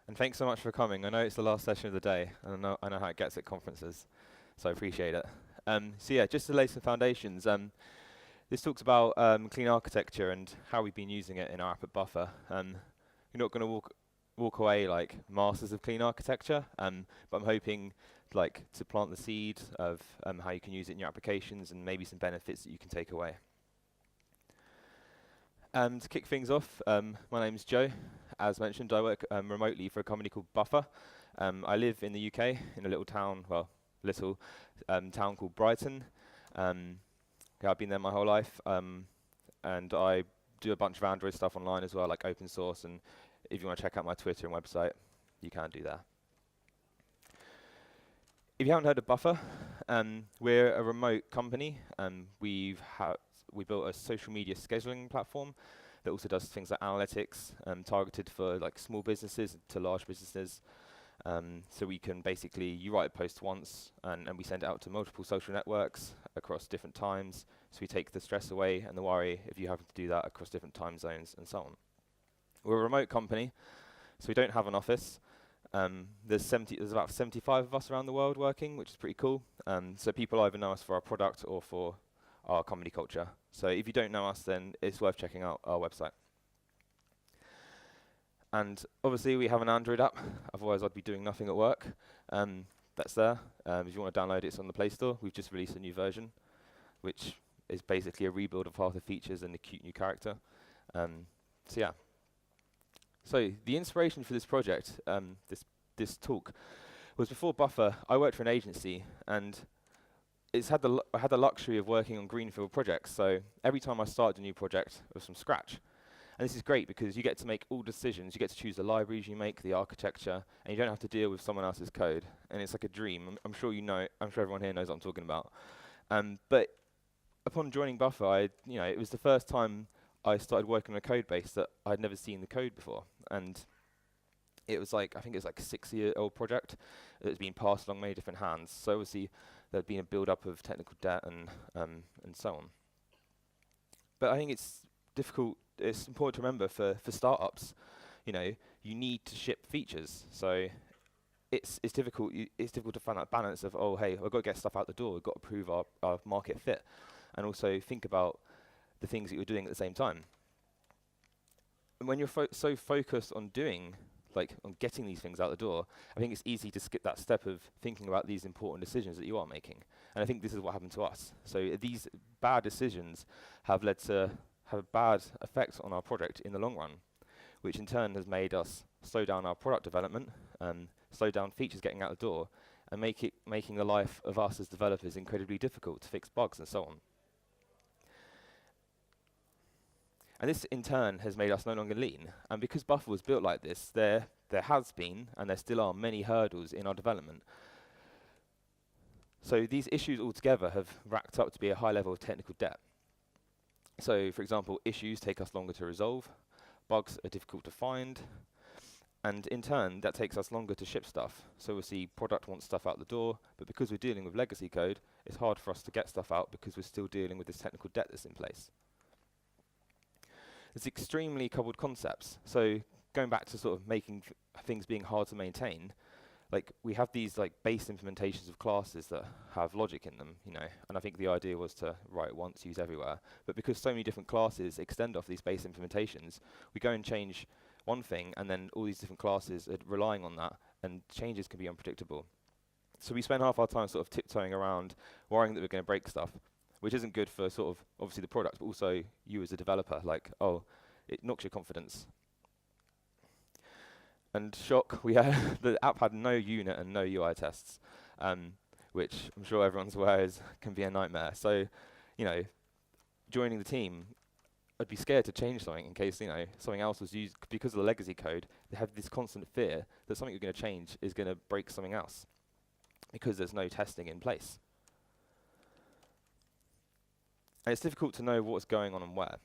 And thanks so much for coming. I know it's the last session of the day, and I know how it gets at conferences, so I appreciate it. So yeah, just to lay some foundations, this talks about clean architecture and how we've been using it in our app at Buffer. You're not going to walk away like masters of clean architecture, but I'm hoping to plant the seed of how you can use it in your applications and maybe some benefits that you can take away. To kick things off, my name's Joe. As mentioned, I work remotely for a company called Buffer. I live in the UK in a little town, town called Brighton. I've been there my whole life, and I do a bunch of Android stuff online as well, like open source, and if you want to check out my Twitter and website, you can do that. If you haven't heard of Buffer, we're a remote company. We built a social media scheduling platform that also does things like analytics, targeted for like small businesses to large businesses. So we can basically, you write a post once, and we send it out to multiple social networks across different times. So we take the stress away and the worry if you happen to do that across different time zones and so on. We're a remote company, so we don't have an office. There's about 75 of us around the world working, which is pretty cool. So people either know us for our product or for our company culture. So if you don't know us, then it's worth checking out our website. And obviously we have an Android app, otherwise I'd be doing nothing at work. That's there. If you want to download it, it's on the Play Store. We've just released a new version, which is basically a rebuild of half the features and a cute new character. So yeah. So the inspiration for this project, this talk, was before Buffer. I worked for an agency, and I had the luxury of working on greenfield projects. So every time I started a new project, it was from scratch. And this is great because you get to make all decisions. You get to choose the libraries you make, the architecture, and you don't have to deal with someone else's code. And it's like a dream. I'm sure you know. I'm sure everyone here knows what I'm talking about. But upon joining Buffer, it was the first time I started working on a code base that I'd never seen the code before. And it was I think it was like a 6-year-old project that has been passed along many different hands. So obviously there'd been a build-up of technical debt and so on. But I think it's important to remember for startups, you need to ship features. So it's difficult to find that balance of, oh, hey, I've got to get stuff out the door. We've got to prove our market fit, and also think about the things that you're doing at the same time. And when you're so focused on on getting these things out the door, I think it's easy to skip that step of thinking about these important decisions that you are making. And I think this is what happened to us. So these bad decisions have led to have a bad effect on our project in the long run, which in turn has made us slow down our product development, slow down features getting out the door, and making the life of us as developers incredibly difficult to fix bugs and so on. And this in turn has made us no longer lean. And because Buffer was built like this, there has been, and there still are, many hurdles in our development. So these issues altogether have racked up to be a high level of technical debt. So for example, issues take us longer to resolve, bugs are difficult to find, and in turn that takes us longer to ship stuff. So we'll see product wants stuff out the door, but because we're dealing with legacy code, it's hard for us to get stuff out because we're still dealing with this technical debt that's in place. It's extremely coupled concepts. So going back to sort of making things being hard to maintain, we have these base implementations of classes that have logic in them, and I think the idea was to write once, use everywhere. But because so many different classes extend off these base implementations, we go and change one thing, and then all these different classes are relying on that, and changes can be unpredictable. So we spend half our time sort of tiptoeing around, worrying that we're going to break stuff, which isn't good for sort of obviously the product, but also you as a developer. It knocks your confidence. And shock, the app had no unit and no UI tests, which I'm sure everyone's aware can be a nightmare. So, joining the team, I'd be scared to change something in case something else was used. Because of the legacy code, they have this constant fear that something you're going to change is going to break something else because there's no testing in place. And it's difficult to know what's going on and where.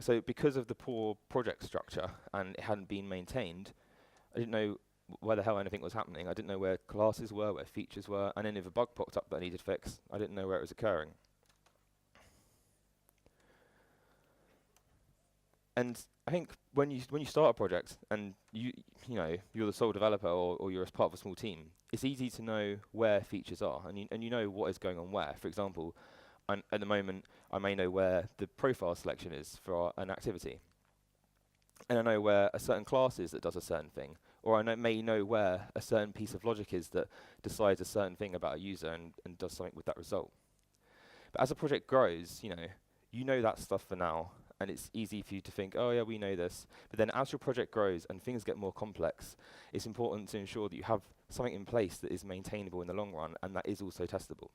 So because of the poor project structure and it hadn't been maintained, I didn't know where the hell anything was happening. I didn't know where classes were, where features were, and then if a bug popped up that I needed fixed, I didn't know where it was occurring. And I think when you start a project and you're the sole developer or you're as part of a small team, it's easy to know where features are and you know what is going on where. For example, at the moment I may know where the profile selection is for an activity, and I know where a certain class is that does a certain thing, or may know where a certain piece of logic is that decides a certain thing about a user and does something with that result. But as a project grows, you know that stuff for now, and it's easy for you to think, oh yeah, we know this. But then as your project grows and things get more complex, it's important to ensure that you have something in place that is maintainable in the long run and that is also testable.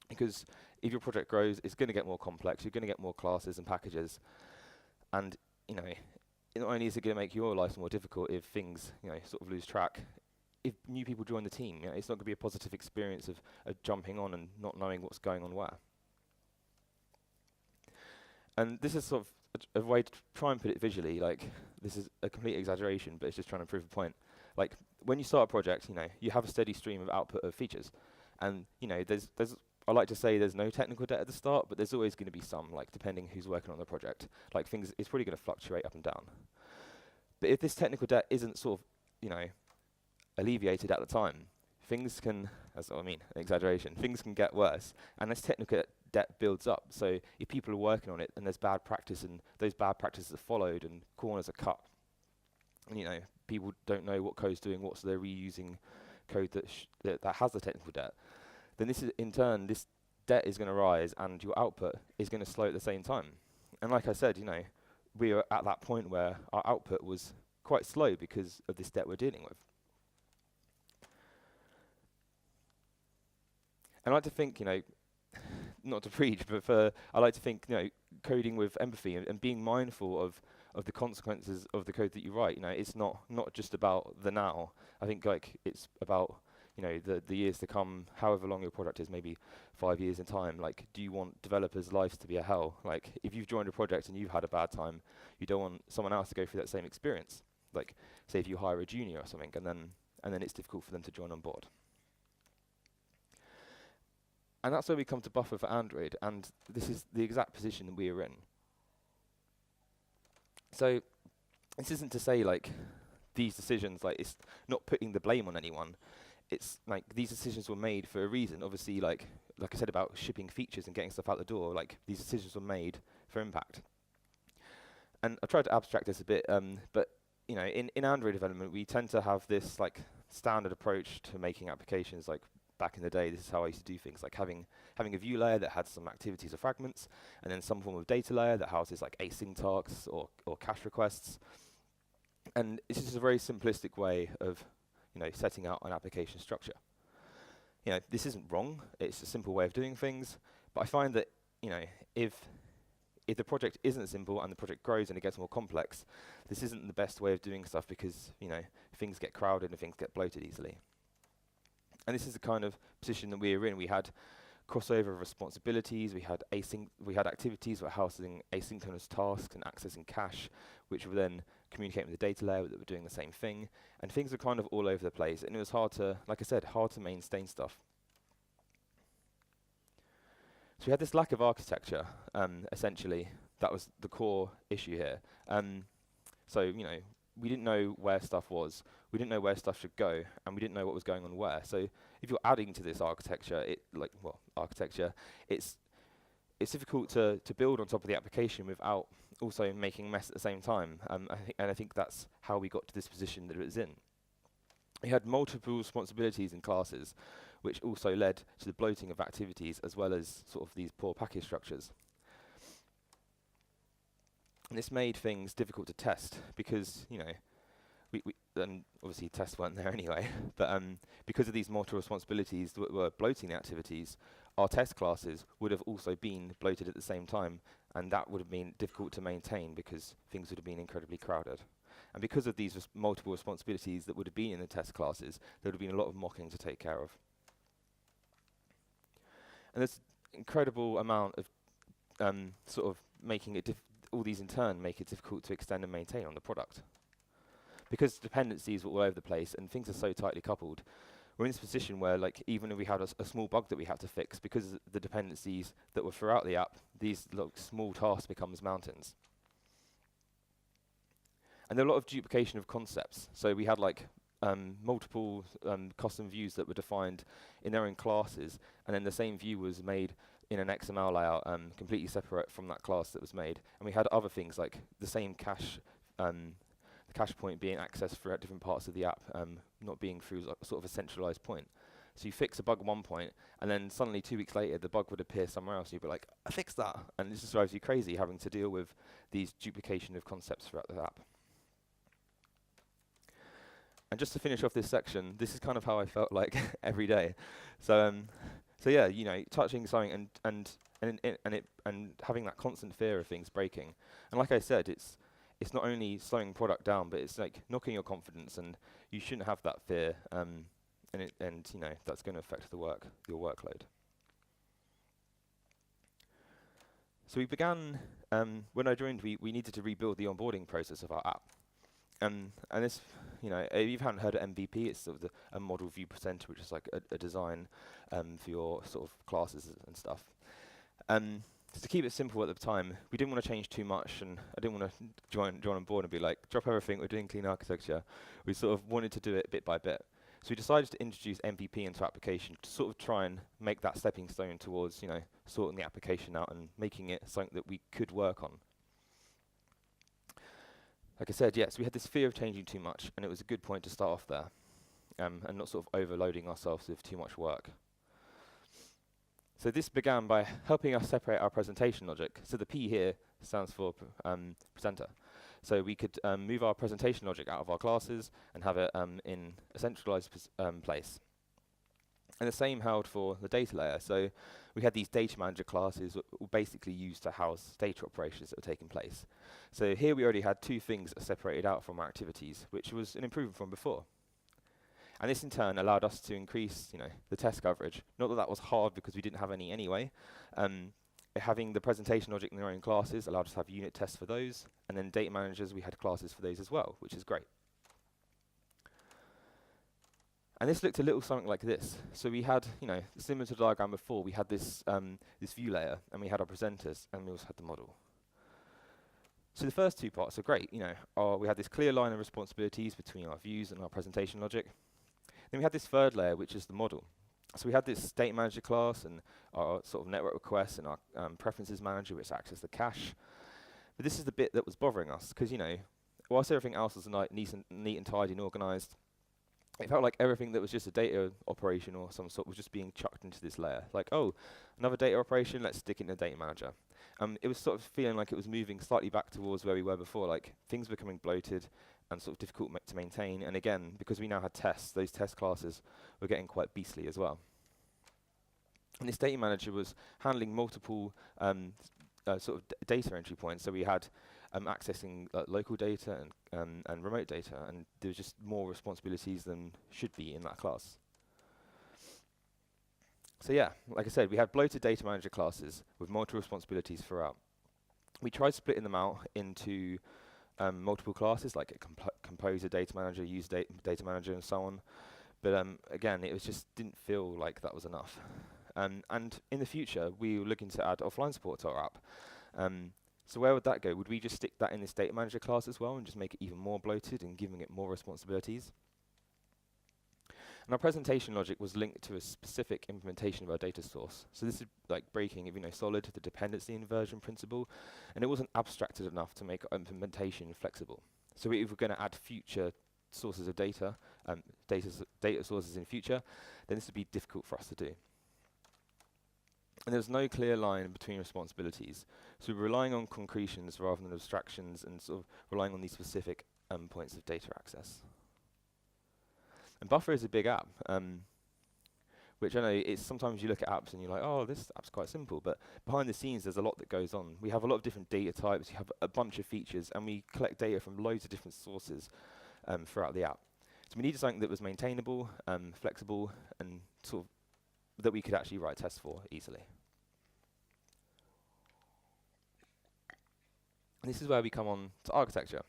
Because if your project grows, it's going to get more complex, you're going to get more classes and packages, and not only is it going to make your life more difficult if things sort of lose track, if new people join the team, it's not going to be a positive experience of jumping on and not knowing what's going on where. And this is sort of a way to try and put it visually, like this is a complete exaggeration, but it's just trying to prove a point. Like when you start a project, you have a steady stream of output of features. And there's I like to say there's no technical debt at the start, but there's always going to be some, like depending who's working on the project. Like it's probably going to fluctuate up and down. But if this technical debt isn't sort of, alleviated at the time, things can, that's what I mean, an exaggeration, things can get worse, and this technical debt builds up. So if people are working on it and there's bad practice and those bad practices are followed and corners are cut, and people don't know what code's doing what, so they're reusing code that has the technical debt, then this is, in turn, this debt is going to rise and your output is going to slow at the same time. And like I said, we are at that point where our output was quite slow because of this debt we're dealing with. And I like to think, not to preach, but I like to think, coding with empathy and being mindful of the consequences of the code that you write. It's not just about the now. I think it's about the years to come, however long your product is, maybe 5 years in time. Like, do you want developers' lives to be a hell? Like, if you've joined a project and you've had a bad time, you don't want someone else to go through that same experience. Like, say if you hire a junior or something, and then it's difficult for them to join on board. And that's where we come to Buffer for Android, and this is the exact position that we are in. So this isn't to say these decisions, it's not putting the blame on anyone. It's these decisions were made for a reason. Obviously, like I said about shipping features and getting stuff out the door, these decisions were made for impact. And I tried to abstract this a bit, but in Android development, we tend to have this standard approach to making applications. Back in the day, this is how I used to do things, having a view layer that had some activities or fragments, and then some form of data layer that houses async tasks or cache requests. And it's just a very simplistic way of setting out an application structure. This isn't wrong, it's a simple way of doing things, but I find that if the project isn't simple and the project grows and it gets more complex, this isn't the best way of doing stuff because things get crowded and things get bloated easily. And this is the kind of position that we were in. We had crossover of responsibilities, we had activities that were housing asynchronous tasks and accessing cache, which were then communicating with the data layer that were doing the same thing. And things were kind of all over the place, and it was hard to, like I said, hard to maintain stuff. So we had this lack of architecture, essentially. That was the core issue here. So, we didn't know where stuff was, we didn't know where stuff should go, and we didn't know what was going on where. So if you're adding to this architecture, it's difficult to build on top of the application without also making mess at the same time. I think that's how we got to this position that it was in. We had multiple responsibilities in classes, which also led to the bloating of activities as well as sort of these poor package structures. And this made things difficult to test because, we and obviously tests weren't there anyway, but because of these multiple responsibilities that were bloating the activities, our test classes would have also been bloated at the same time, and that would have been difficult to maintain because things would have been incredibly crowded. And because of these multiple responsibilities that would have been in the test classes, there would have been a lot of mocking to take care of. And there's incredible amount of sort of making it all these in turn make it difficult to extend and maintain on the product. Because dependencies were all over the place and things are so tightly coupled, we're in this position where even if we had a small bug that we had to fix, because of the dependencies that were throughout the app, these small tasks becomes mountains. And there were a lot of duplication of concepts. So we had like multiple custom views that were defined in their own classes, and then the same view was made in an XML layout completely separate from that class that was made. And we had other things like the same cache, the cache point being accessed throughout different parts of the app, not being through sort of a centralized point. So you fix a bug at one point, and then suddenly 2 weeks later, the bug would appear somewhere else. You'd be like, I fixed that. And this just drives you crazy having to deal with these duplication of concepts throughout the app. And just to finish off this section, this is kind of how I felt like every day. So yeah, you know, touching something and having that constant fear of things breaking. And like I said, it's not only slowing product down, but it's like knocking your confidence, and you shouldn't have that fear. And you know, that's going to affect your workload. So we began, when I joined, we needed to rebuild the onboarding process of our app. And this, you know, if you haven't heard of MVP, it's sort of a model view presenter, which is like a design for your sort of classes and stuff. So to keep it simple at the time, we didn't want to change too much, and I didn't want to join on board and be like, drop everything, we're doing clean architecture. We sort of wanted to do it bit by bit. So we decided to introduce MVP into application to sort of try and make that stepping stone towards, you know, sorting the application out and making it something that we could work on. Like I said, yes, we had this fear of changing too much, and it was a good point to start off there, and not sort of overloading ourselves with too much work. So this began by helping us separate our presentation logic. So the P here stands for presenter. So we could move our presentation logic out of our classes and have it in a centralized place. And the same held for the data layer. So we had these data manager classes that were basically used to house data operations that were taking place. So here we already had two things that separated out from our activities, which was an improvement from before. And this in turn allowed us to increase, you know, the test coverage. Not that that was hard because we didn't have any anyway. Having the presentation logic in their own classes allowed us to have unit tests for those. And then data managers, we had classes for those as well, which is great. And this looked a little something like this. So we had, you know, similar to the diagram before, we had this this view layer, and we had our presenters, and we also had the model. So the first two parts are great. You know, we had this clear line of responsibilities between our views and our presentation logic. Then we had this third layer, which is the model. So we had this data manager class and our sort of network requests and our preferences manager, which access the cache. But this is the bit that was bothering us, because, you know, whilst everything else was neat and tidy and organized, it felt like everything that was just a data operation or some sort was just being chucked into this layer. Like, oh, another data operation, let's stick it in the data manager. It was sort of feeling like it was moving slightly back towards where we were before, like things were becoming bloated and sort of difficult to maintain. And again, because we now had tests, those test classes were getting quite beastly as well. And this data manager was handling multiple sort of data entry points. So we had accessing local data and remote data, and there was just more responsibilities than should be in that class. So yeah, like I said, we had bloated data manager classes with multiple responsibilities throughout. We tried splitting them out into multiple classes, like a composer data manager, user data manager, and so on. But again, it was just didn't feel like that was enough. And in the future, we were looking to add offline support to our app. So where would that go? Would we just stick that in this data manager class as well and just make it even more bloated and giving it more responsibilities? And our presentation logic was linked to a specific implementation of our data source. So this is like breaking, if you know, solid, the dependency inversion principle, and it wasn't abstracted enough to make our implementation flexible. So if we're going to add future sources of data, data sources in future, then this would be difficult for us to do. And there's no clear line between responsibilities. So we're relying on concretions rather than abstractions and sort of relying on these specific points of data access. And Buffer is a big app, which I know it's sometimes you look at apps and you're like, oh, this app's quite simple, but behind the scenes there's a lot that goes on. We have a lot of different data types, you have a bunch of features, and we collect data from loads of different sources throughout the app. So we needed something that was maintainable, flexible, and sort of that we could actually write tests for easily. And this is where we come on to architecture.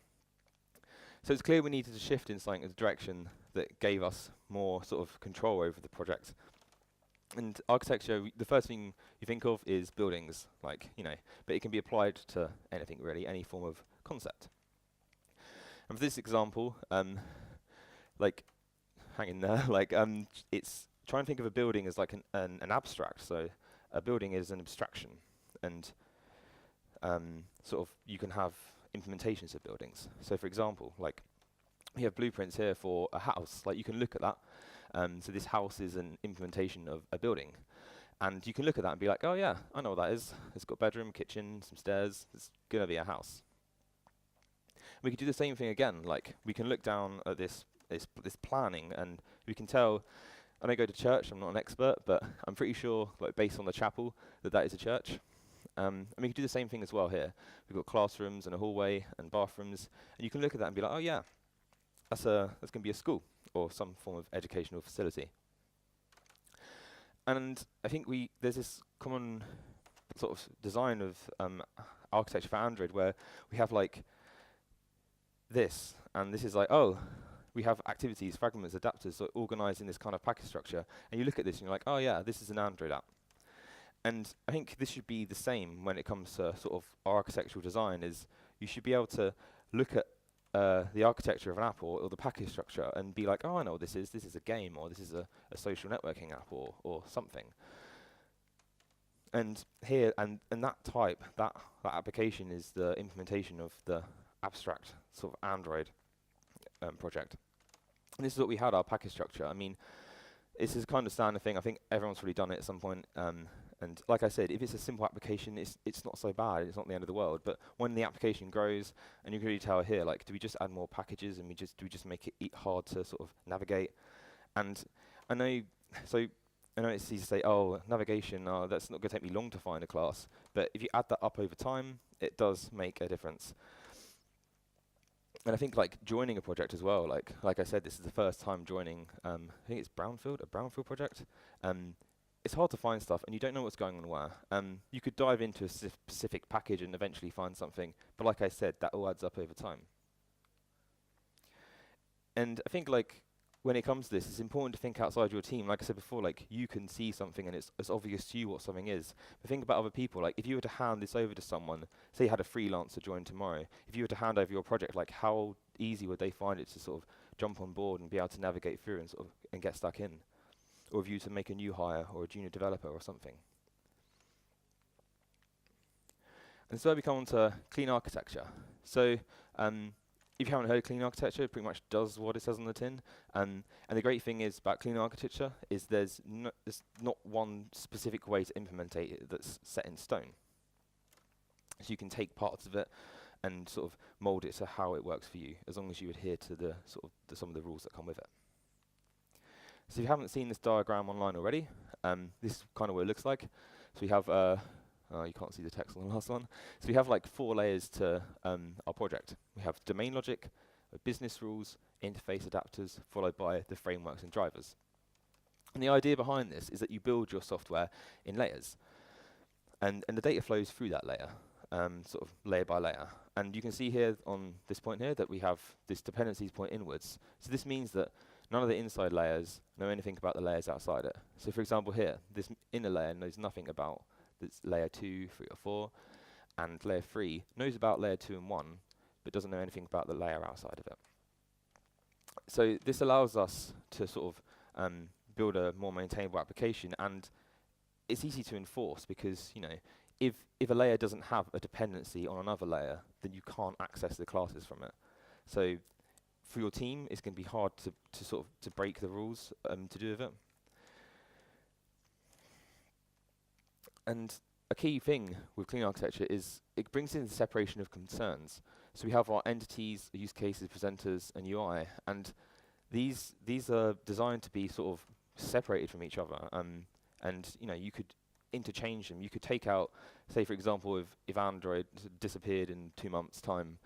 So it's clear we needed to shift in something in the direction that gave us more sort of control over the project. And architecture, the first thing you think of is buildings, like, you know, but it can be applied to anything really, any form of concept. And for this example, like, hang in there, it's try and think of a building as like an abstract. So a building is an abstraction, and sort of you can have implementations of buildings. So for example, like we have blueprints here for a house. Like you can look at that. So this house is an implementation of a building. And you can look at that and be like, oh yeah, I know what that is. It's got a bedroom, kitchen, some stairs. It's going to be a house. We could do the same thing again. Like we can look down at this planning, and we can tell. I don't go to church. I'm not an expert, but I'm pretty sure, like based on the chapel, that is a church. And we can do the same thing as well here. We've got classrooms and a hallway and bathrooms, and you can look at that and be like, oh yeah, that's going to be a school or some form of educational facility. And I think there's this common sort of design of architecture for Android where we have like this, and this is like, oh, we have activities, fragments, adapters, so organized in this kind of package structure. And you look at this and you're like, oh yeah, this is an Android app. And I think this should be the same when it comes to sort of architectural design, is you should be able to look at the architecture of an app or the package structure and be like, oh, I know what this is. This is a game, or this is a social networking app, or something. And here, and that type, that application is the implementation of the abstract sort of Android project. And this is what we had, our package structure. I mean, this is kind of standard thing. I think everyone's really done it at some point. And like I said, if it's a simple application, it's not so bad. It's not the end of the world. But when the application grows, and you can really tell here, like, do we just add more packages, and do we just make it hard to sort of navigate? And I know it's easy to say, oh, navigation, that's not going to take me long to find a class. But if you add that up over time, it does make a difference. And I think like joining a project as well, like I said, this is the first time joining, I think it's a brownfield project. It's hard to find stuff, and you don't know what's going on where. You could dive into a specific package and eventually find something, but like I said, that all adds up over time. And I think like when it comes to this, it's important to think outside your team. Like I said before, like you can see something and it's obvious to you what something is. But think about other people. Like if you were to hand this over to someone, say you had a freelancer join tomorrow, if you were to hand over your project, like how easy would they find it to sort of jump on board and be able to navigate through and sort of and get stuck in? Or if you were to make a new hire or a junior developer or something. And so we come on to clean architecture. So if you haven't heard of clean architecture, it pretty much does what it says on the tin. And the great thing is about clean architecture is there's not one specific way to implement it that's set in stone. So you can take parts of it and sort of mold it to how it works for you, as long as you adhere to the sort of some of the rules that come with it. So if you haven't seen this diagram online already, this is kind of what it looks like. So we have, you can't see the text on the last one. So we have like 4 layers to our project. We have domain logic, business rules, interface adapters, followed by the frameworks and drivers. And the idea behind this is that you build your software in layers. And the data flows through that layer, sort of layer by layer. And you can see here on this point here that we have this dependencies point inwards. So this means that none of the inside layers know anything about the layers outside it. So for example here, this inner layer knows nothing about this layer 2, 3 or 4, and layer 3 knows about layer 2 and 1, but doesn't know anything about the layer outside of it. So this allows us to sort of build a more maintainable application, and it's easy to enforce because, you know, if a layer doesn't have a dependency on another layer, then you can't access the classes from it. So for your team, it's going to be hard to sort of to break the rules to do with it. And a key thing with clean architecture is it brings in the separation of concerns. So we have our entities, use cases, presenters, and UI, and these are designed to be sort of separated from each other. And you know, you could interchange them. You could take out, say for example, if Android disappeared in 2 months' time,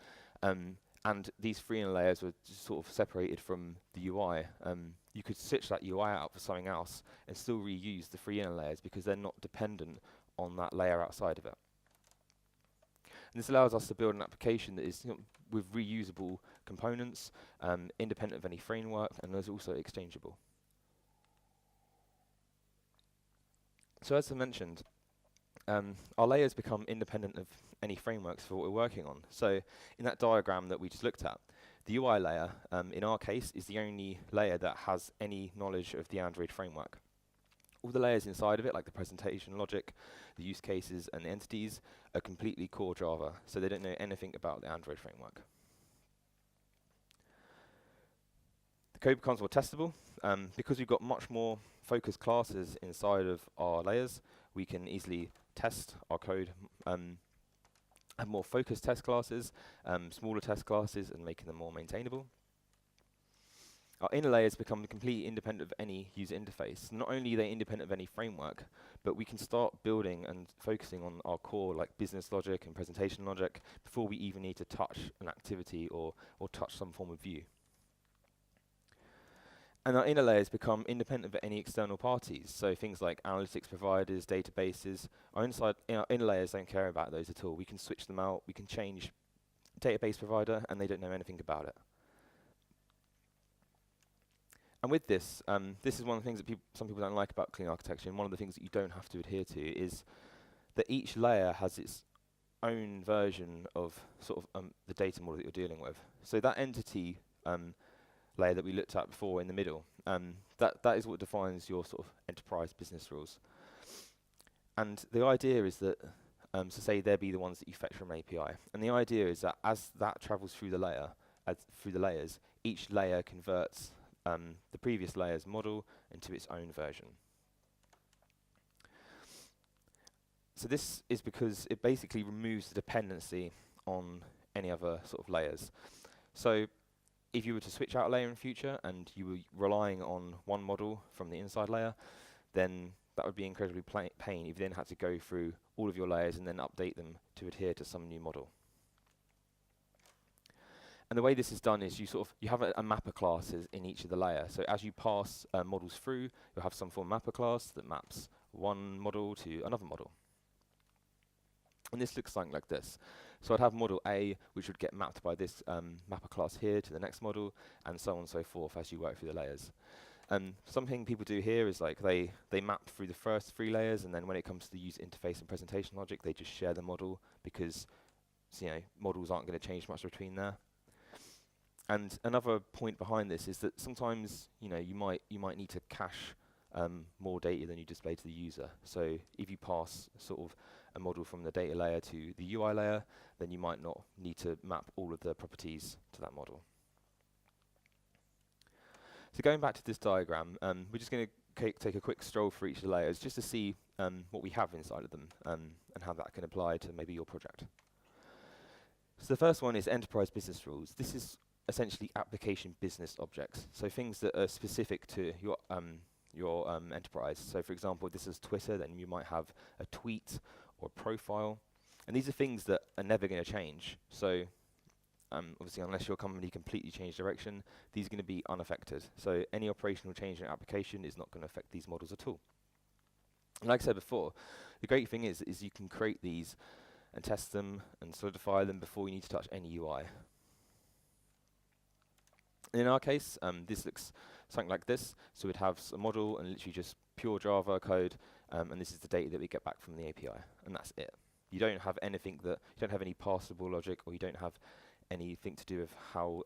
and these 3 inner layers were just sort of separated from the UI. You could switch that UI out for something else and still reuse the 3 inner layers because they're not dependent on that layer outside of it. And this allows us to build an application that is, you know, with reusable components, independent of any framework, and is also exchangeable. So as I mentioned, our layers become independent of any frameworks for what we're working on. So in that diagram that we just looked at, The UI layer, in our case, is the only layer that has any knowledge of the Android framework. All the layers inside of it, like the presentation logic, the use cases, and the entities, are completely core Java, so they don't know anything about the Android framework. The code becomes more testable. Because we've got much more focused classes inside of our layers, we can easily test our code, have more focused test classes, smaller test classes, and making them more maintainable. Our inner layers become completely independent of any user interface. Not only are they independent of any framework, but we can start building and focusing on our core, like business logic and presentation logic, before we even need to touch an activity or touch some form of view. And our inner layers become independent of any external parties. So things like analytics providers, databases, our inner layers don't care about those at all. We can switch them out, we can change database provider, and they don't know anything about it. And with this, this is one of the things that some people don't like about clean architecture, and one of the things that you don't have to adhere to is that each layer has its own version of sort of the data model that you're dealing with. So that entity layer that we looked at before in the middle, that is what defines your sort of enterprise business rules. And the idea is that, so say they'll be the ones that you fetch from an API. And the idea is that as that travels through the layer, through the layers, each layer converts the previous layer's model into its own version. So this is because it basically removes the dependency on any other sort of layers. So if you were to switch out a layer in future and you were relying on one model from the inside layer, then that would be incredibly pain if you then had to go through all of your layers and then update them to adhere to some new model. And the way this is done is you have a mapper class in each of the layers. So as you pass models through, you'll have some form of mapper class that maps one model to another model. And this looks something like this. So I'd have model A, which would get mapped by this mapper class here to the next model, and so on and so forth as you work through the layers. Something people do here is like they map through the first 3 layers, and then when it comes to the user interface and presentation logic, they just share the model because models aren't going to change much between there. And another point behind this is that sometimes you might need to cache more data than you display to the user. So if you pass sort of a model from the data layer to the UI layer, then you might not need to map all of the properties to that model. So going back to this diagram, we're just going to take a quick stroll through each of the layers just to see what we have inside of them and how that can apply to maybe your project. So the first one is enterprise business rules. This is essentially application business objects, so things that are specific to your enterprise. So for example, this is Twitter, then you might have a tweet or a profile, and these are things that are never going to change. So obviously, unless your company completely changed direction, these are going to be unaffected. So any operational change in your application is not going to affect these models at all. And like I said before, the great thing is you can create these and test them and solidify them before you need to touch any UI. In our case, this looks something like this. So we'd have a model and literally just pure Java code, and this is the data that we get back from the API, and that's it. You don't have anything you don't have any parsable logic, or you don't have anything to do with how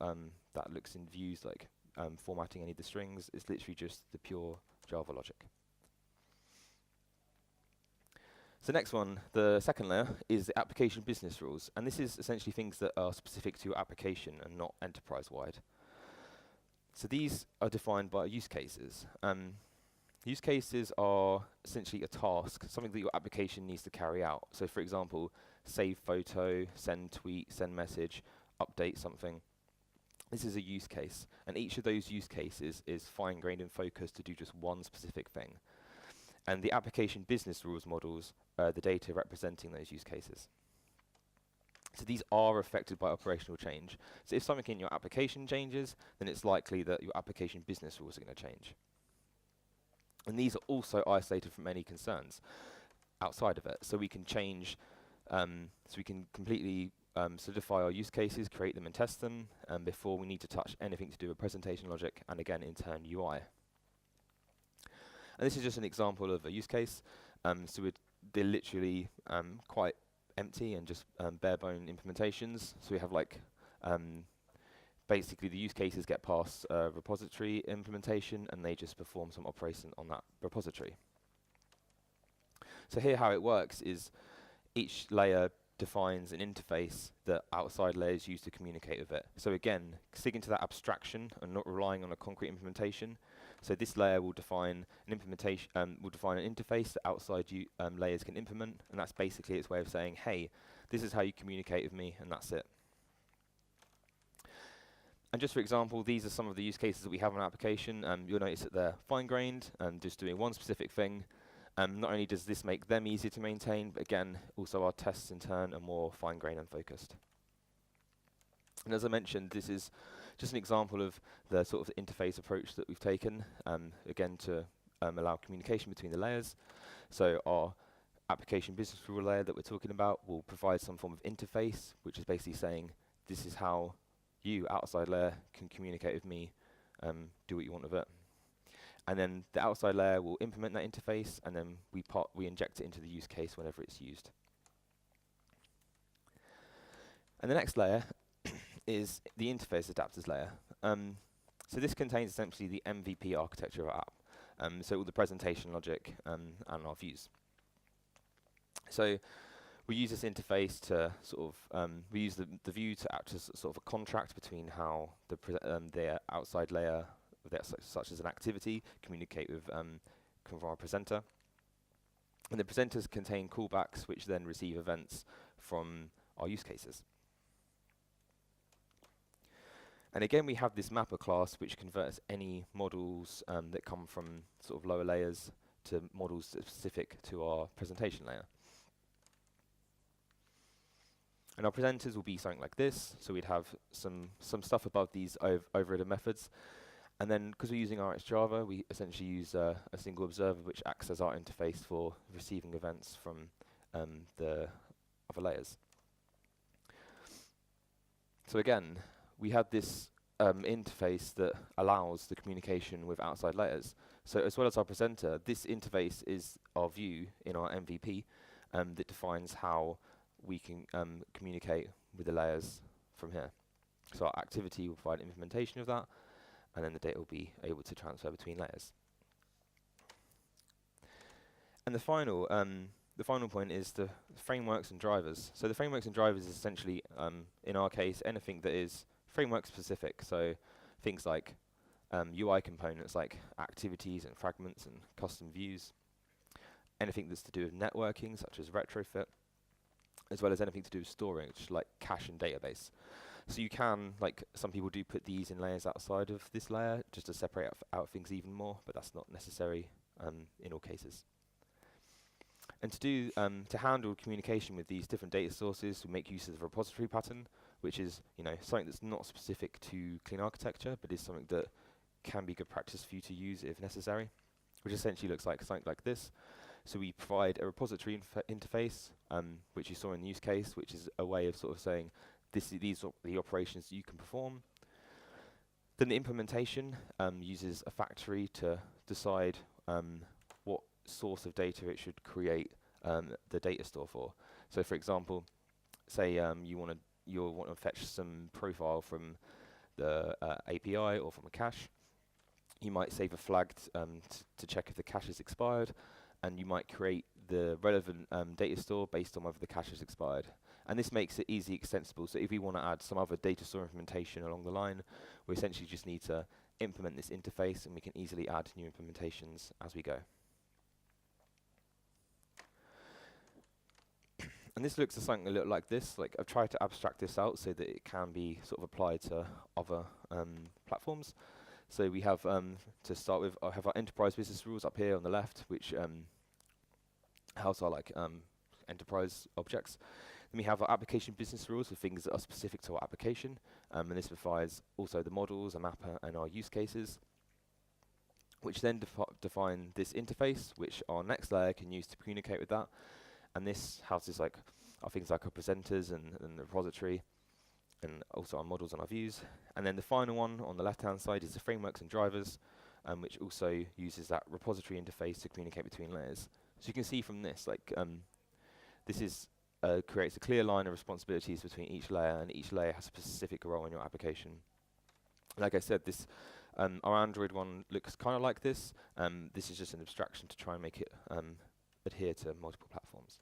that looks in views, like formatting any of the strings. It's literally just the pure Java logic. So next one, the second layer, is the application business rules, and this is essentially things that are specific to your application and not enterprise-wide. So these are defined by use cases. Use cases are essentially a task, something that your application needs to carry out. So for example, save photo, send tweet, send message, update something. This is a use case, and each of those use cases is fine-grained and focused to do just one specific thing. And the application business rules models are the data representing those use cases. So these are affected by operational change. So if something in your application changes, then it's likely that your application business rules are going to change. And these are also isolated from any concerns outside of it. So we can change, so we can completely solidify our use cases, create them and test them before we need to touch anything to do with presentation logic and again in turn UI. And this is just an example of a use case. So they're literally quite empty and just bare bone implementations. So we have like basically the use cases get past repository implementation, and they just perform some operation on that repository. So here how it works is each layer defines an interface that outside layers use to communicate with it. So again, sticking to that abstraction and not relying on a concrete implementation. So this layer will define an implementation, will define an interface that outside layers can implement, and that's basically its way of saying, hey, this is how you communicate with me, and that's it. And just for example, these are some of the use cases that we have in our application. You'll notice that they're fine-grained and just doing one specific thing. Not only does this make them easier to maintain, but again, also our tests in turn are more fine-grained and focused. And as I mentioned, this is just an example of the sort of interface approach that we've taken, again, to allow communication between the layers. So our application business rule layer that we're talking about will provide some form of interface, which is basically saying, this is how you, outside layer, can communicate with me, do what you want with it. And then the outside layer will implement that interface, and then we inject it into the use case whenever it's used. And the next layer is the interface adapters layer. So this contains essentially the MVP architecture of our app. So all the presentation logic and our views. So we use this interface to sort of, we use the view to act as sort of a contract between how the outside layer, such as an activity, communicate with our presenter. And the presenters contain callbacks which then receive events from our use cases. And again, we have this mapper class which converts any models that come from sort of lower layers to models specific to our presentation layer. And our presenters will be something like this. So we'd have some stuff above these overridden methods. And then, because we're using RxJava, we essentially use a single observer which acts as our interface for receiving events from the other layers. So again, we have this interface that allows the communication with outside layers. So as well as our presenter, this interface is our view in our MVP that defines how we can communicate with the layers from here. So our activity will provide implementation of that, and then the data will be able to transfer between layers. And the final point is the frameworks and drivers. So the frameworks and drivers is essentially, in our case, anything that is framework specific. So things like UI components like activities and fragments and custom views. Anything that's to do with networking, such as retrofit, as well as anything to do with storage, like cache and database. So you can, like some people do, put these in layers outside of this layer just to separate out things even more, but that's not necessary in all cases. And to handle communication with these different data sources, we make use of the repository pattern, which is something that's not specific to clean architecture, but is something that can be good practice for you to use if necessary, which essentially looks like something like this. So we provide a repository interface, which you saw in the use case, which is a way of sort of saying, these are the operations that you can perform. Then the implementation uses a factory to decide what source of data it should create the data store for. So for example, say you want to fetch some profile from the API or from a cache. You might save a flag to check if the cache is expired, and you might create the relevant data store based on whether the cache is expired. And this makes it easily extensible. So if we want to add some other data store implementation along the line, we essentially just need to implement this interface, and we can easily add new implementations as we go. And this looks something a little like this. Like, I've tried to abstract this out so that it can be sort of applied to other platforms. So we have, to start with, I have our enterprise business rules up here on the left, which house our enterprise objects. Then we have our application business rules for things that are specific to our application, and this provides also the models, a mapper, and our use cases, which then define this interface, which our next layer can use to communicate with that. And this houses our things like our presenters and the repository, and also our models and our views. And then the final one on the left-hand side is the frameworks and drivers, which also uses that repository interface to communicate between layers. So you can see from this, this is creates a clear line of responsibilities between each layer, and each layer has a specific role in your application. Like I said, this our Android one looks kind of like this. This is just an abstraction to try and make it adhere to multiple platforms.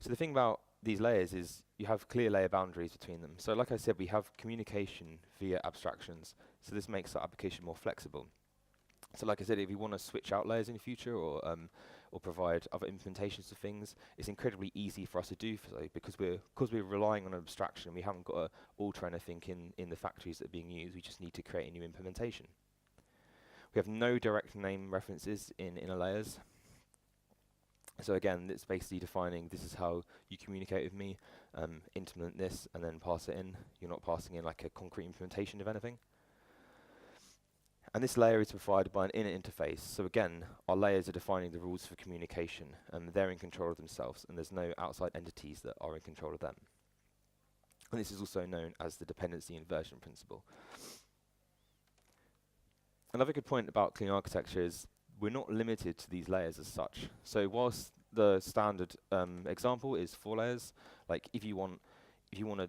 So the thing about these layers is you have clear layer boundaries between them. So like I said, we have communication via abstractions. So this makes our application more flexible. So like I said, if you want to switch out layers in the future or provide other implementations of things, it's incredibly easy for us to do so because we're relying on an abstraction. We haven't got to alter anything in the factories that are being used. We just need to create a new implementation. We have no direct name references in inner layers. So again, it's basically defining this is how you communicate with me, implement this, and then pass it in. You're not passing in like a concrete implementation of anything. And this layer is provided by an inner interface. So again, our layers are defining the rules for communication, and they're in control of themselves, and there's no outside entities that are in control of them. And this is also known as the dependency inversion principle. Another good point about clean architecture is we're not limited to these layers as such. So whilst the standard example is 4 layers, like if you want to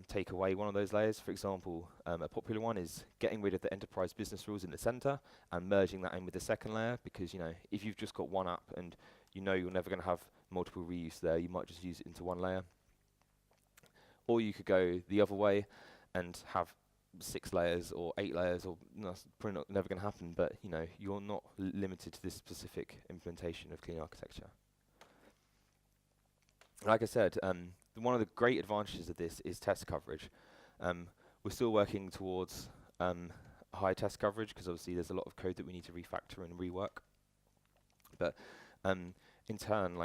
take away one of those layers, for example, a popular one is getting rid of the enterprise business rules in the center and merging that in with the second layer, because if you've just got one app and you're never going to have multiple reuse there, you might just use it into one layer. Or you could go the other way and have 6 layers or 8 layers, or that's probably never going to happen, but you're not limited to this specific implementation of clean architecture. Like I said, one of the great advantages of this is test coverage. We're still working towards high test coverage because obviously there's a lot of code that we need to refactor and rework. But in turn,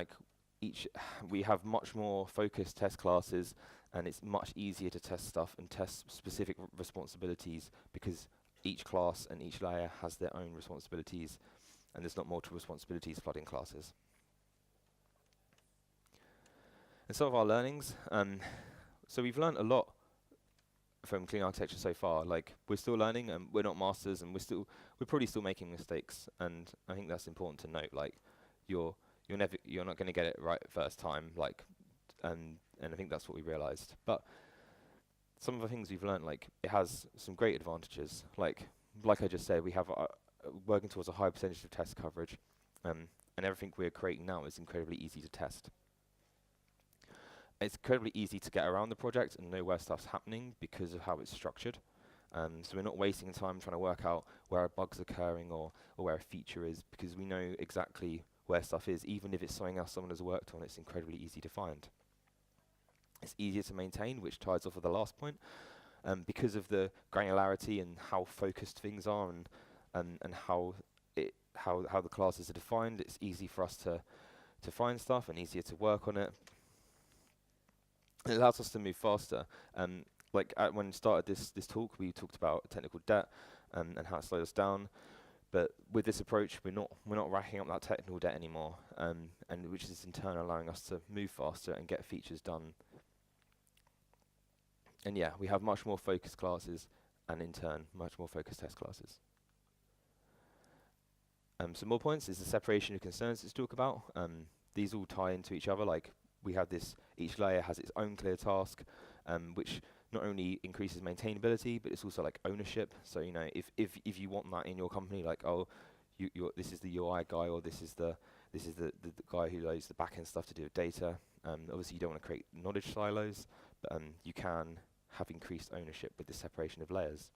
we have much more focused test classes, and it's much easier to test stuff and test specific responsibilities because each class and each layer has their own responsibilities, and there's not multiple responsibilities flooding classes. And some of our learnings, so we've learned a lot from clean architecture so far. Like, we're still learning, and we're not masters, and we're probably still making mistakes. And I think that's important to note. Like, you're not going to get it right first time. And I think that's what we realized. But some of the things we've learned, like, it has some great advantages. Like I just said, we have working towards a high percentage of test coverage, and everything we're creating now is incredibly easy to test. It's incredibly easy to get around the project and know where stuff's happening because of how it's structured. So we're not wasting time trying to work out where a bug's occurring or where a feature is, because we know exactly where stuff is. Even if it's something else someone has worked on, it's incredibly easy to find. It's easier to maintain, which ties off with the last point, because of the granularity and how focused things are and how the classes are defined. It's easy for us to find stuff and easier to work on it. It allows us to move faster. When we started this talk, we talked about technical debt and how it slowed us down. But with this approach, we're not racking up that technical debt anymore, and which is in turn allowing us to move faster and get features done. And yeah, we have much more focused classes, and in turn, much more focused test classes. Some more points is the separation of concerns let's talk about. These all tie into each other. Like, we have each layer has its own clear task, which not only increases maintainability, but it's also like ownership. So if you want that in your company, like, oh, this is the UI guy, or this is the guy who loads the backend stuff to do with data. Obviously, you don't want to create knowledge silos, but you can have increased ownership with the separation of layers.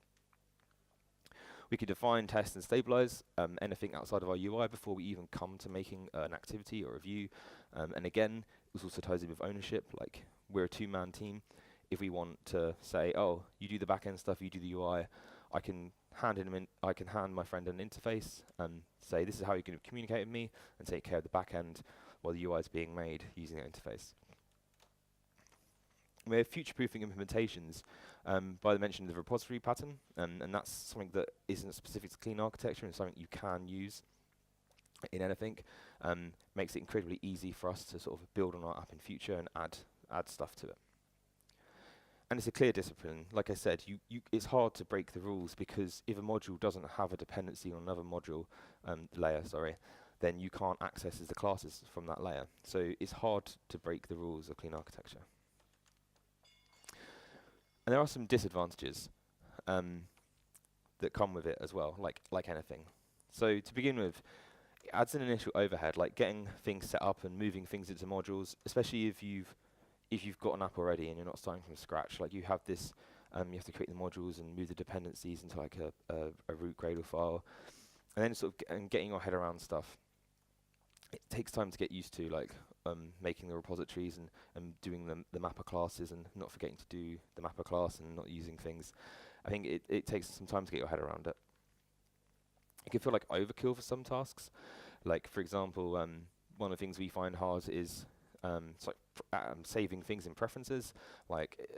We could define, test, and stabilize anything outside of our UI before we even come to making an activity or a view. And again, this also ties in with ownership. Like, we're a 2-man team. If we want to say, oh, you do the backend stuff, you do the UI, I can hand my friend an interface and say, this is how you can communicate with me, and take care of the backend while the UI is being made using that interface. We have future-proofing implementations by the mention of the repository pattern, and that's something that isn't specific to clean architecture and something you can use in anything. Makes it incredibly easy for us to sort of build on our app in future and add stuff to it. And it's a clear discipline. Like I said, it's hard to break the rules, because if a module doesn't have a dependency on another module layer, then you can't access the classes from that layer. So it's hard to break the rules of clean architecture. And there are some disadvantages that come with it as well, like anything. So to begin with, it adds an initial overhead, like getting things set up and moving things into modules, especially if you've got an app already and you're not starting from scratch. Like you have this, you have to create the modules and move the dependencies into like a root Gradle file, and then sort of getting your head around stuff. It takes time to get used to, like making the repositories and doing the mapper classes and not forgetting to do the mapper class and not using things. I think it takes some time to get your head around it. It can feel like overkill for some tasks. Like for example, one of the things we find hard is saving things in preferences. Like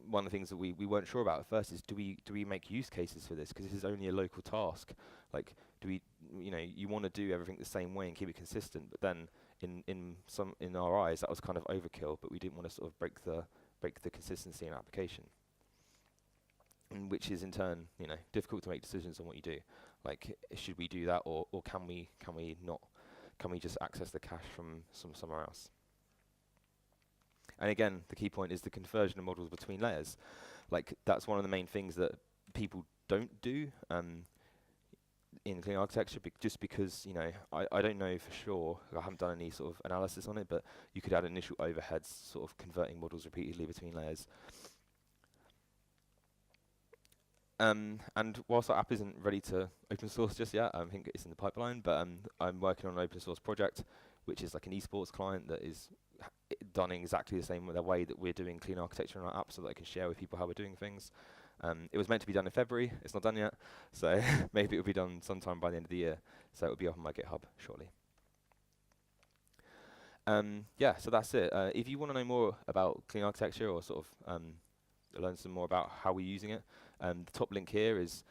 one of the things that we weren't sure about at first is do we make use cases for this, because this is only a local task. Like do we, you want to do everything the same way and keep it consistent, but then in our eyes that was kind of overkill, but we didn't want to sort of break the consistency in application, and which is in turn difficult to make decisions on what you do. Like should we do that, or can we not? Can we just access the cache from somewhere else? And again, the key point is the conversion of models between layers. Like that's one of the main things that people don't do in clean architecture, just because I don't know for sure. I haven't done any sort of analysis on it, but you could add initial overheads, sort of converting models repeatedly between layers. And whilst our app isn't ready to open source just yet, I think it's in the pipeline, but I'm working on an open source project, which is like an esports client that is done in exactly the same way that we're doing clean architecture in our app, so that I can share with people how we're doing things. It was meant to be done in February. It's not done yet, so maybe it will be done sometime by the end of the year. So it will be up on my GitHub shortly. Yeah, so that's it. If you want to know more about clean architecture, or sort of learn some more about how we're using it, the top link here is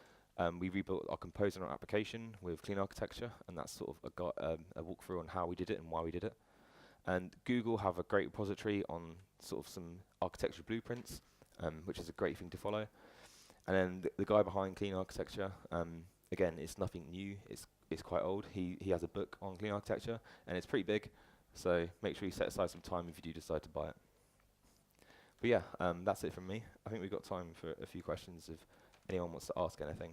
we rebuilt our composer on our application with clean architecture, and that's sort of a walkthrough on how we did it and why we did it. And Google have a great repository on sort of some architecture blueprints, which is a great thing to follow. And then the guy behind clean architecture, again, it's nothing new. It's quite old. He has a book on clean architecture, and it's pretty big. So make sure you set aside some time if you do decide to buy it. But yeah, that's it from me. I think we've got time for a few questions if anyone wants to ask anything.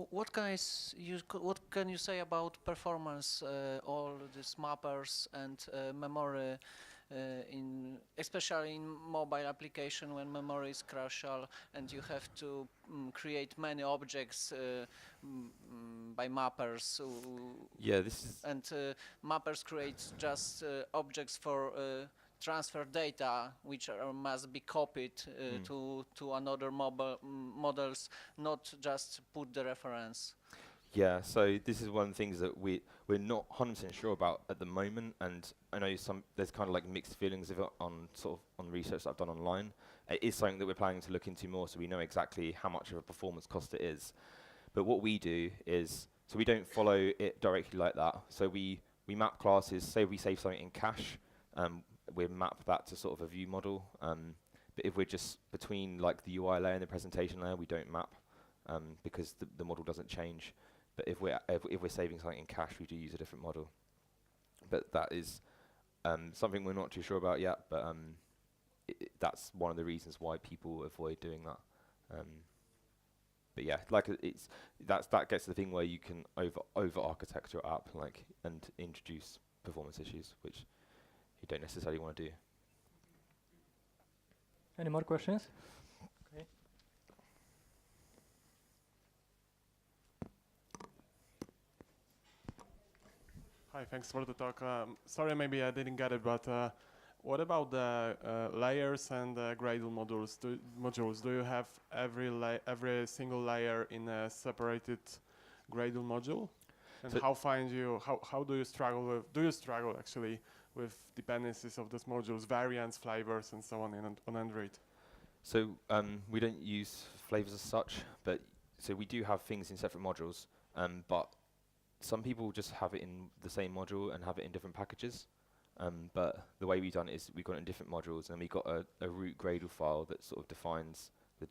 What can you say about performance, all these mappers and memory, especially in mobile application when memory is crucial and you have to create many objects by mappers? Yeah, this is... And mappers create just objects for transfer data, which must be copied to another models, not just put the reference. Yeah, so this is one of the things that we're not 100% sure about at the moment, and I know there's kind of like mixed feelings of it on research that I've done online. It is something that we're planning to look into more, so we know exactly how much of a performance cost it is. But what we do is, so we don't follow it directly like that. So we map classes. Say we save something in cache, we map that to sort of a view model. But if we're just between like the UI layer and the presentation layer, we don't map because the model doesn't change. But if we're saving something in cache, we do use a different model. But that is something we're not too sure about yet. But that's one of the reasons why people avoid doing that. But yeah, like that gets to the thing where you can over architect your app, like, and introduce performance issues, which you don't necessarily want to do. Any more questions? Okay. Hi, thanks for the talk. Sorry, maybe I didn't get it, but what about the layers and Gradle modules? Do you have every single layer in a separated Gradle module? And so how do you struggle with? Do you struggle actually with dependencies of those modules, variants, flavors, and so on on Android? So we don't use flavors as such, but so we do have things in separate modules. But some people just have it in the same module and have it in different packages. But the way we've done it is we've got it in different modules, and we've got a root Gradle file that sort of defines the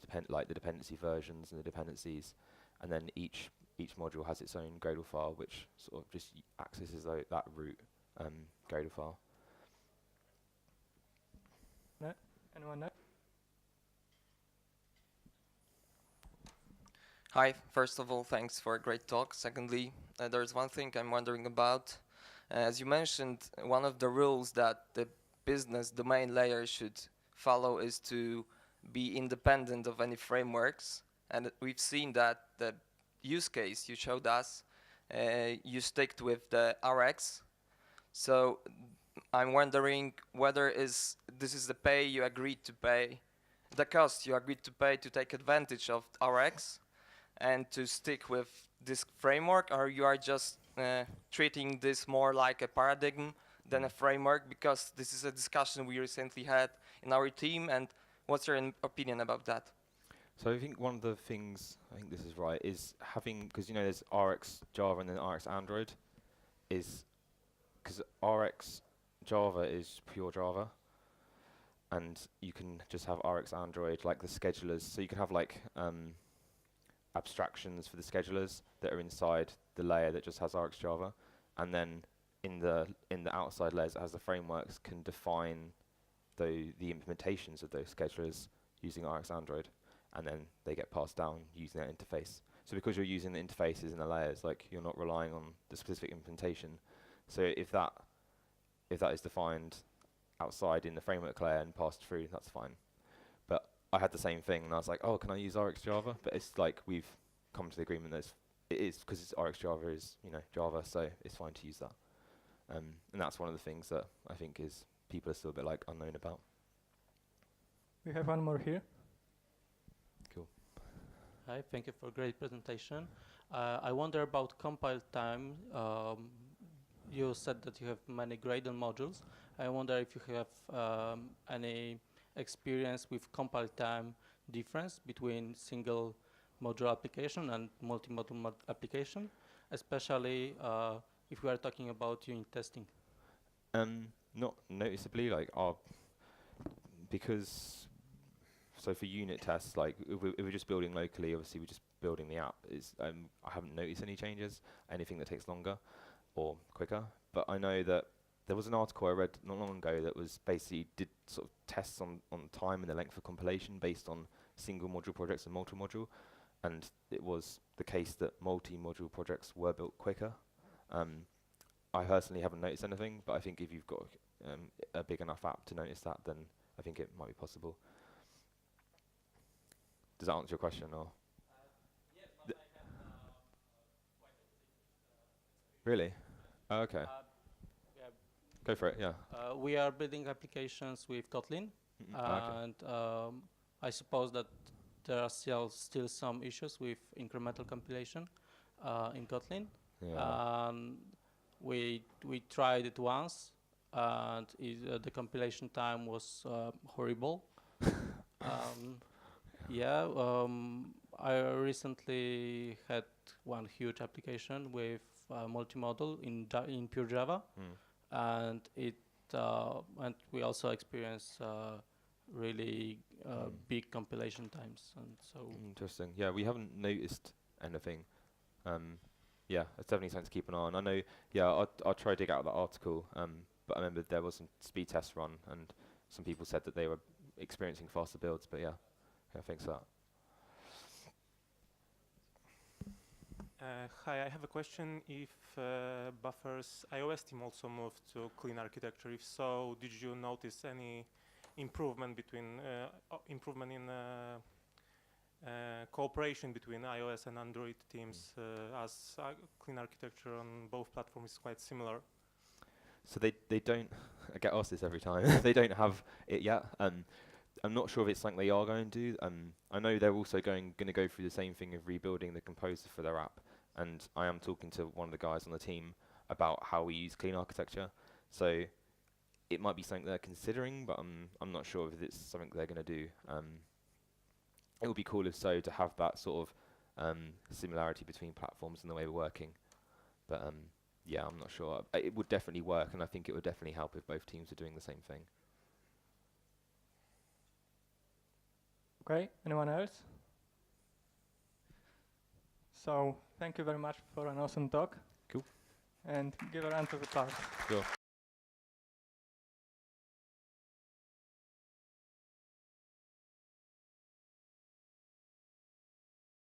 dependency versions and the dependencies, and then each each module has its own Gradle file, which sort of just accesses that root Gradle file. Anyone next? Hi, first of all, thanks for a great talk. Secondly, there's one thing I'm wondering about. As you mentioned, one of the rules that the business domain layer should follow is to be independent of any frameworks. And we've seen that the use case you showed us, you stick with the RX. So I'm wondering whether this is the pay you agreed to pay, the cost you agreed to pay to take advantage of RX and to stick with this framework, or you are just treating this more like a paradigm than a framework, because this is a discussion we recently had in our team, and what's your opinion about that? So I think one of the things, I think this is right, is having, because you know there's RX Java and then RX Android, is because RX Java is pure Java, and you can just have RX Android, like the schedulers, so you can have like abstractions for the schedulers that are inside the layer that just has RX Java, and then in the outside layers that has the frameworks can define the implementations of those schedulers using RX Android, and then they get passed down using that interface. So because you're using the interfaces in the layers, like you're not relying on the specific implementation. So if that is defined outside in the framework layer and passed through, that's fine. But I had the same thing, and I was like, oh, can I use RX Java? But it's like we've come to the agreement that it is, because it's RX Java is, you know, Java, so it's fine to use that. And that's one of the things that I think is people are still a bit like unknown about. We have one more here. Cool. Hi, thank you for a great presentation. I wonder about compile time. You said that you have many Gradle modules. I wonder if you have any experience with compile time difference between single module application and multi-module application, especially if we are talking about unit testing. Not noticeably, like because so for unit tests, like if we're just building locally, obviously we're just building the app. I haven't noticed any changes, anything that takes longer or quicker. But I know that there was an article I read not long ago that was basically did sort of tests on time and the length of compilation based on single module projects and multi-module, and it was the case that multi-module projects were built quicker. I personally haven't noticed anything, but I think if you've got a big enough app to notice that, then I think it might be possible. Does that answer your question, or? Yes, but I have quite Really? Oh, okay. Go for it, yeah. we are building applications with Kotlin, Okay. and I suppose that there are still some issues with incremental compilation in Kotlin. Yeah. We tried it once, and the compilation time was horrible. I recently had one huge application with multi-module in pure Java, and we also experienced really big compilation times, and so. Interesting. Yeah, we haven't noticed anything. Yeah, it's definitely something to keep an eye on. I know. Yeah, I'll try to dig out that article. But I remember there was some speed tests run, and some people said that they were experiencing faster builds. But yeah, thanks for that. Hi, I have a question. If Buffer's iOS team also moved to clean architecture, if so, did you notice any improvement in cooperation between iOS and Android teams, as clean architecture on both platforms is quite similar? So they don't. I get asked this every time. They don't have it yet. I'm not sure if it's something they are going to do. I know they're also going to go through the same thing of rebuilding the composer for their app, and I am talking to one of the guys on the team about how we use clean architecture. So it might be something they're considering, but I'm not sure if it's something they're going to do. It would be cool if so to have that sort of similarity between platforms and the way we're working. But yeah, I'm not sure. It would definitely work, and I think it would definitely help if both teams are doing the same thing. Okay, anyone else? So thank you very much for an awesome talk. Cool. And give a round of applause. Cool.